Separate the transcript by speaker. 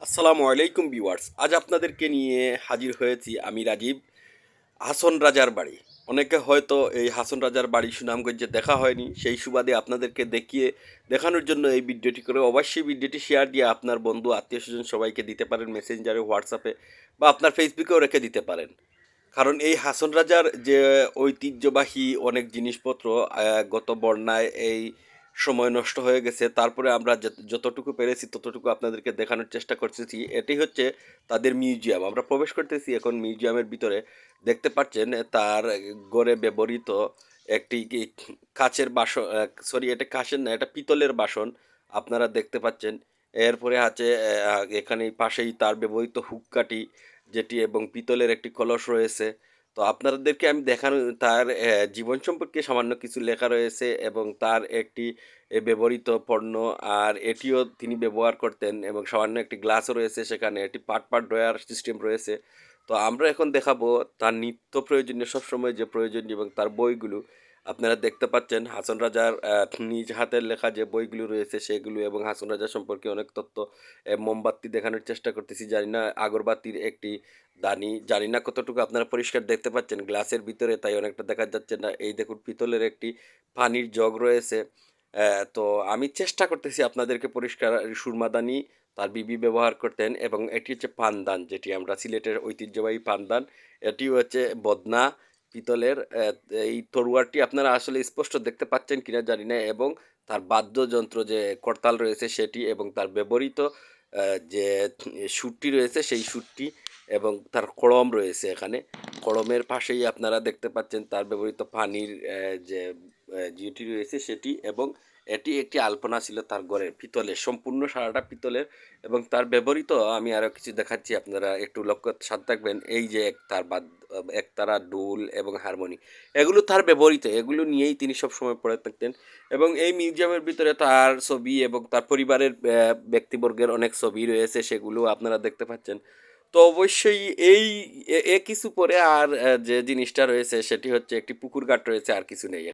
Speaker 1: আসসালামু আলাইকুম ভিউয়ার্স, আজ আপনাদেরকে নিয়ে হাজির হয়েছি আমি রাজীব। হাসন রাজার বাড়ি, অনেকে হয়তো এই হাসন রাজার বাড়ি সুনামগঞ্জে দেখা হয়নি, সেই সুবাদে আপনাদেরকে দেখানোর জন্য এই ভিডিওটি করে। অবশ্যই ভিডিওটি শেয়ার দিয়ে আপনার বন্ধু আত্মীয় স্বজন সবাইকে দিতে পারেন, মেসেঞ্জারে, হোয়াটসঅ্যাপে বা আপনার ফেসবুকেও রেখে দিতে পারেন। কারণ এই হাসন রাজার যে ঐতিহ্যবাহী অনেক জিনিসপত্র গত বন্যায় এই সময় নষ্ট হয়ে গেছে, তারপরে আমরা যতটুকু পেরেছি ততটুকু আপনাদেরকে দেখানোর চেষ্টা করতেছি। এটি হচ্ছে তাদের মিউজিয়াম। আমরা প্রবেশ করতেছি এখন মিউজিয়ামের ভিতরে। দেখতে পাচ্ছেন তার গড়ে ব্যবহৃত একটি কাচের বাসন, সরি এটা কাচের না, এটা পিতলের বাসন আপনারা দেখতে পাচ্ছেন। এরপরে আছে এখানে পাশেই তার ব্যবহৃত হুক্কাটি যেটি, এবং পিতলের একটি কলস রয়েছে। তো আপনাদেরকে আমি দেখানো তার জীবন সম্পর্কে সামান্য কিছু লেখা রয়েছে এবং তার একটি ব্যবহৃত পণ্য, আর এটিও তিনি ব্যবহার করতেন, এবং সামান্য একটি গ্লাসও রয়েছে সেখানে, একটি পাট ড্রয়ার সিস্টেম রয়েছে। তো আমরা এখন দেখাবো তার নিত্য প্রয়োজনীয়, সবসময় যে প্রয়োজনীয়, এবং তার বইগুলো আপনারা দেখতে পাচ্ছেন। হাসন রাজার নিজ হাতের লেখা যে বইগুলো রয়েছে সেগুলো, এবং হাসন রাজা সম্পর্কে অনেক তথ্য। মোমবাতি দেখানোর চেষ্টা করতেছি, জানি না আগরবাতির একটি দানি, জানি না কতটুকু আপনারা পরিষ্কার দেখতে পাচ্ছেন গ্লাসের ভিতরে, তাই অনেকটা দেখা যাচ্ছে না। এই দেখুন পিতলের একটি পানির জগ রয়েছে। তো আমি চেষ্টা করতেছি আপনাদেরকে পরিষ্কার। সুরমাদানি তার বিবি ব্যবহার করতেন, এবং এটি হচ্ছে পানদান, যেটি আমরা সিলেটের ঐতিহ্যবাহী পানদান। এটি হচ্ছে বদনা পিতলের। এই তরোয়ারটি আপনারা আসলে স্পষ্ট দেখতে পাচ্ছেন কিনা জানি না, এবং তার বাদ্যযন্ত্র যে করতাল রয়েছে সেটি, এবং তার ব্যবহৃত যে সুরটি রয়েছে সেই সুরটি, এবং তার কড়ম রয়েছে এখানে। কড়মের পাশেই আপনারা দেখতে পাচ্ছেন তার ব্যবহৃত পানির যে জিওটি রয়েছে সেটি, এবং এটি একটি আলপনা ছিল তার ঘরের, পিতলের, সম্পূর্ণ সারাটা পিতলের। এবং তার ব্যবহৃত আমি আরও কিছু দেখাচ্ছি, আপনারা একটু লক্ষ্য সাথে থাকবেন। এই যে একতারা ডুল এবং হারমোনি, এগুলো তার ব্যবহৃত, এগুলো নিয়েই তিনি সবসময় পড়ে থাকতেন। এবং এই মিউজিয়ামের ভিতরে তার ছবি এবং তার পরিবারের ব্যক্তিবর্গের অনেক ছবি রয়েছে, সেগুলো আপনারা দেখতে পাচ্ছেন। তো অবশ্যই এই কিছু পরে আর যে জিনিসটা রয়েছে সেটি হচ্ছে একটি পুকুর ঘাট রয়েছে, আর কিছু নেই।